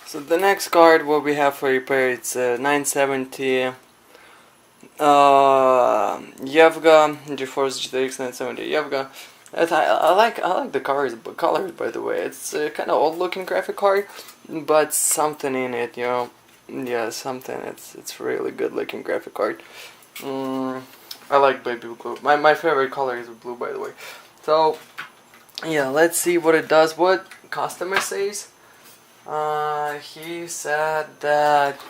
So the next card what we have for repair, it's a 970 Yevga GeForce GTX 970 Yevga. I like the colors by the way. It's kind of old looking graphic card, but something in it, you know. Yeah, something. It's really good looking graphic card. I like baby blue. My favorite color is blue, by the way. So yeah, let's see what it does. What customer says. He said that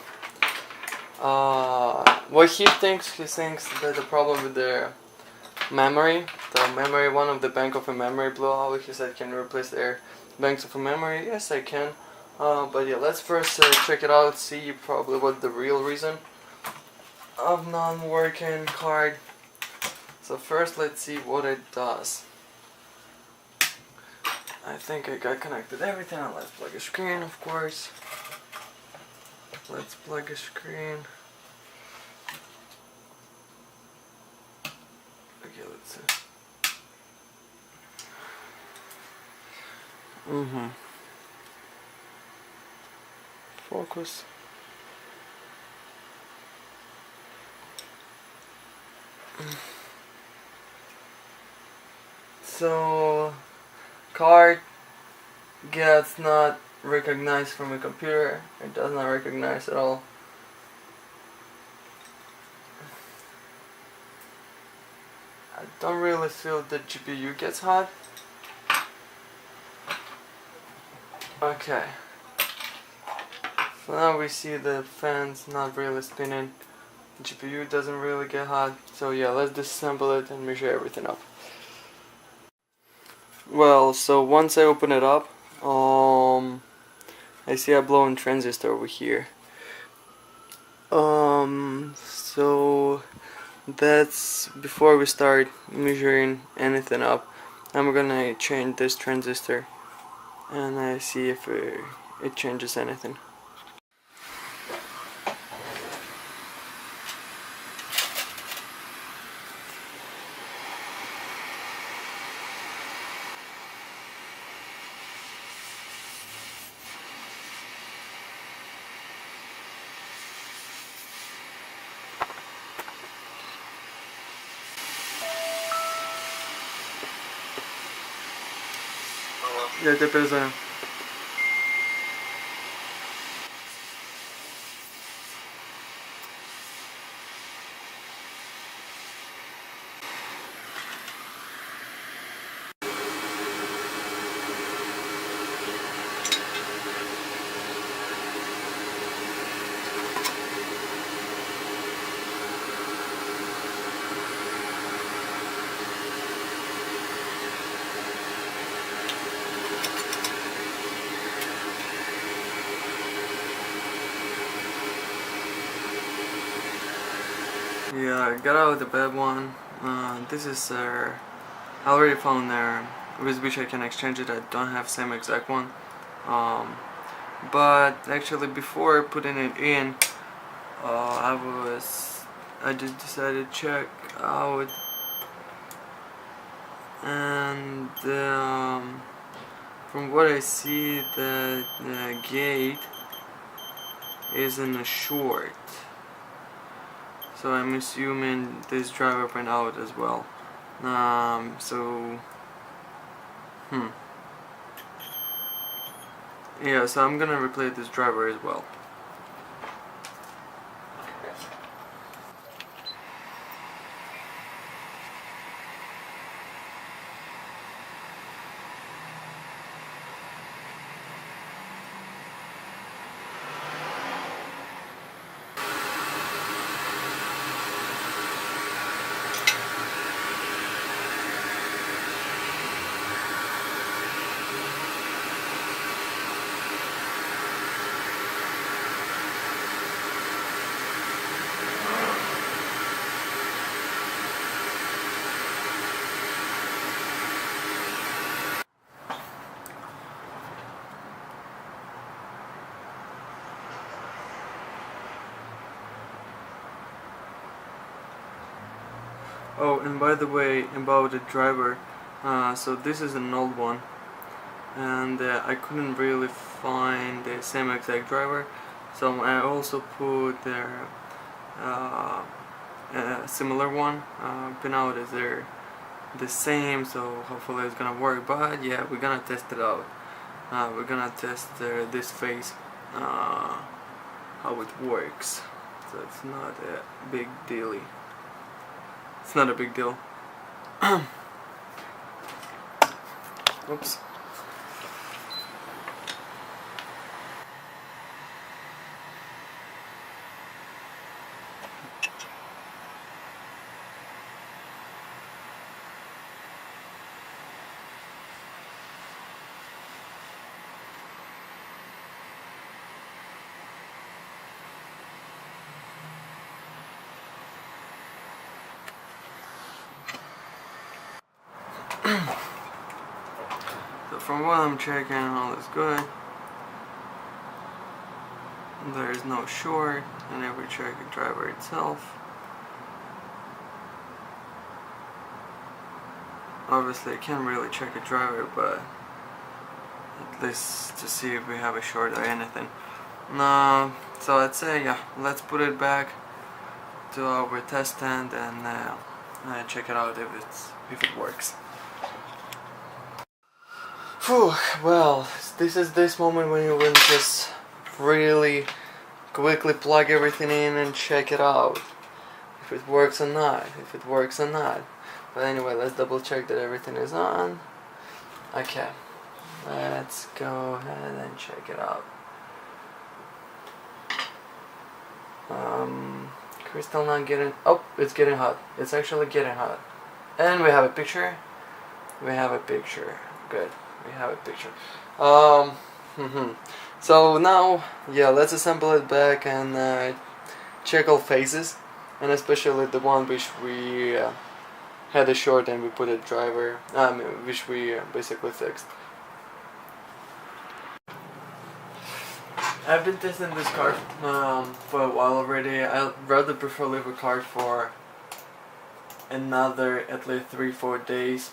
what he thinks that the problem with the memory, one of the bank of a memory blew out. He said, can you replace their banks of a memory? Yes, I can. But yeah, let's first check it out, see probably what the real reason of non-working card. So first let's see what it does. I think I got connected everything. Let's plug a screen, of course. Let's plug a screen. Okay, let's see. Focus. So card gets not recognized from a computer. It does not recognize at all. I don't really feel the GPU gets hot. Okay. So now we see the fans not really spinning. The GPU doesn't really get hot. So yeah, let's disassemble it and measure everything up. Well, so once I open it up, I see a blown transistor over here. So that's before we start measuring anything up. I'm gonna change this transistor and I see if it changes anything. Ya te perdono. Yeah, I got out the bad one. This is I already found with which I can exchange it. I don't have same exact one. But actually before putting it in, I just decided to check out, and from what I see, the gate is in a short. So I'm assuming this driver went out as well. Yeah, so I'm gonna replace this driver as well. Oh, and by the way, about the driver, so this is an old one, and I couldn't really find the same exact driver, so I also put their a similar one. Pinout is there the same, so hopefully it's gonna work. But yeah, we're gonna test it out. We're gonna test this phase, how it works. So it's not a big deal. It's not a big deal. Oops. So from what I'm checking, all is good. There is no short, and then we check the driver itself. Obviously I can't really check a driver, but at least to see if we have a short or anything. So I'd say, yeah, let's put it back to our test stand and check it out if it works. Whew, well, this is this moment when you will just really quickly plug everything in and check it out. If it works or not, But anyway, let's double check that everything is on. Okay, let's go ahead and check it out. Crystal not getting, oh, it's getting hot. It's actually getting hot. And we have a picture. Good. We have a picture. So now, yeah, let's assemble it back and check all phases, and especially the one which we had a short and we put a driver, which we basically fixed. I've been testing this card for a while already. I'd rather prefer leave a card for another at least 3-4 days.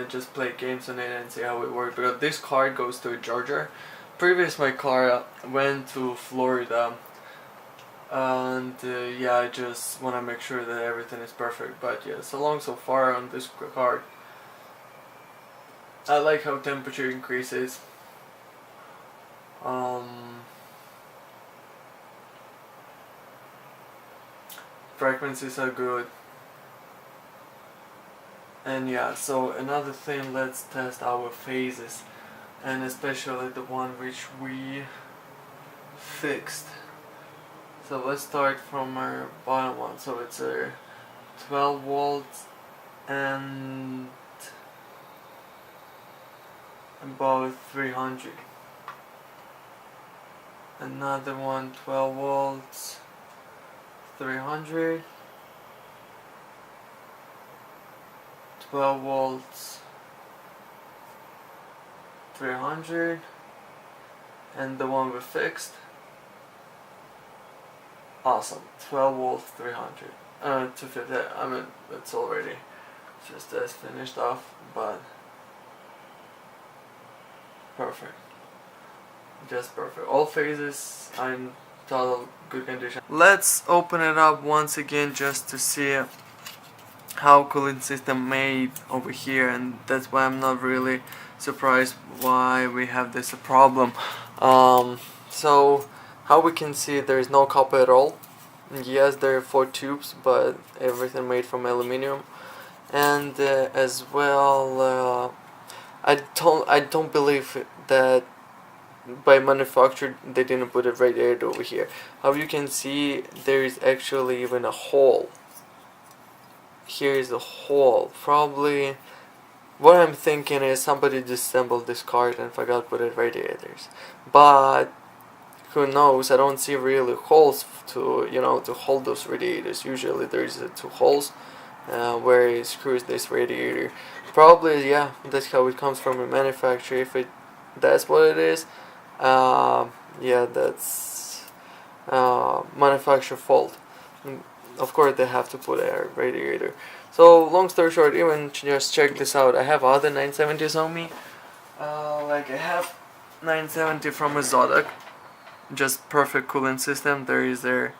Just play games on it and see how it works, because this card goes to Georgia. Previous my car went to Florida, and yeah, I just want to make sure that everything is perfect. But yeah, so long so far on this card. I like how temperature increases. Frequencies are good. And yeah, so another thing, let's test our phases, and especially the one which we fixed. So let's start from our bottom one. So it's a 12 volts and about 300. Another one, 12 volts, 300. 12 volts, 300, and the one we fixed. Awesome, 12 volts, 300. 250. I mean, it's already just as finished off, but perfect. Just perfect. All phases are in total good condition. Let's open it up once again just to see how cooling system made over here, and that's why I'm not really surprised why we have this problem. So how we can see, there is no copper at all. Yes, there are 4 tubes, but everything made from aluminum. And as well, I don't believe that by manufacture they didn't put a radiator over here. How you can see, there is actually even a hole. Here is a hole. Probably what I'm thinking is somebody disassembled this card and forgot to put in radiators. But who knows? I don't see really holes to to hold those radiators. Usually there's 2 holes where it screws this radiator. Probably, yeah, that's how it comes from a manufacturer. If that's what it is, yeah, that's manufacturer fault. Of course they have to put a radiator. So long story short, even just check this out, I have other 970s on me, Like I have 970 from Exotic, just perfect cooling system. There is their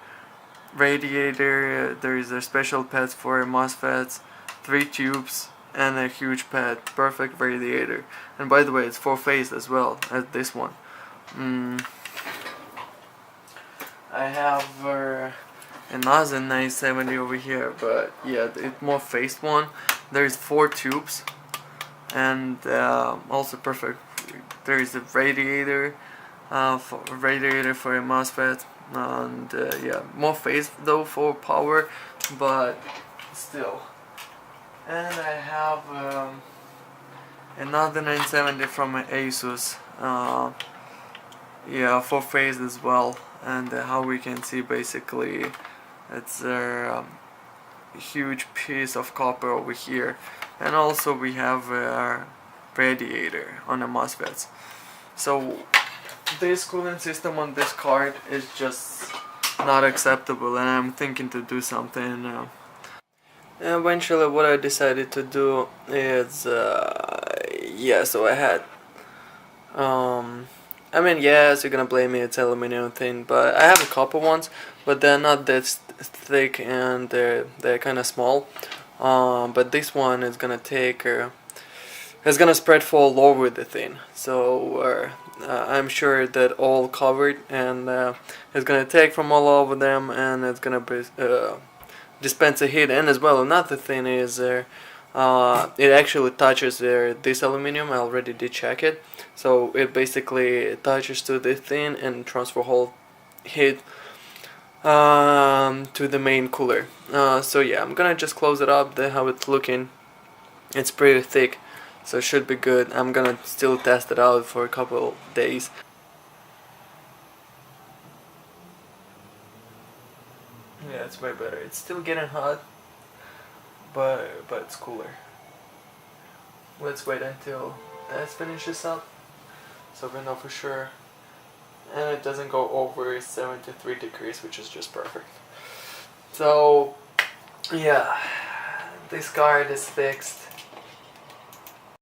radiator, there is a special pad for MOSFETs, 3 tubes, and a huge pad, perfect radiator. And by the way, it's 4-phase as well as this one. I have another 970 over here, but yeah, it's more phased one. There's 4 tubes, and also perfect. There is a radiator, for a MOSFET, and yeah, more phased though for power, but still. And I have another 970 from Asus, yeah, 4-phase as well. And how we can see, basically it's a huge piece of copper over here, and also we have a radiator on the MOSFETs. So this cooling system on this card is just not acceptable, and I'm thinking to do something. Eventually what I decided to do is yeah, so I had I mean, yes, you're gonna blame me, it's aluminum thing, but I have a couple ones, but they're not that thick, and they're kind of small. But this one is gonna take, it's gonna spread for all over the thing. So I'm sure that all covered, and it's gonna take from all over them, and it's gonna be, dispense a heat. And as well, another thing is it actually touches this aluminum. I already did check it. So it basically attaches to this thing and transfer whole heat to the main cooler. So yeah, I'm gonna just close it up. There how it's looking. It's pretty thick, so it should be good. I'm gonna still test it out for a couple days. Yeah, it's way better. It's still getting hot, but it's cooler. Let's wait until that finishes up, so we know for sure. And it doesn't go over 73 degrees, which is just perfect. So yeah, this card is fixed.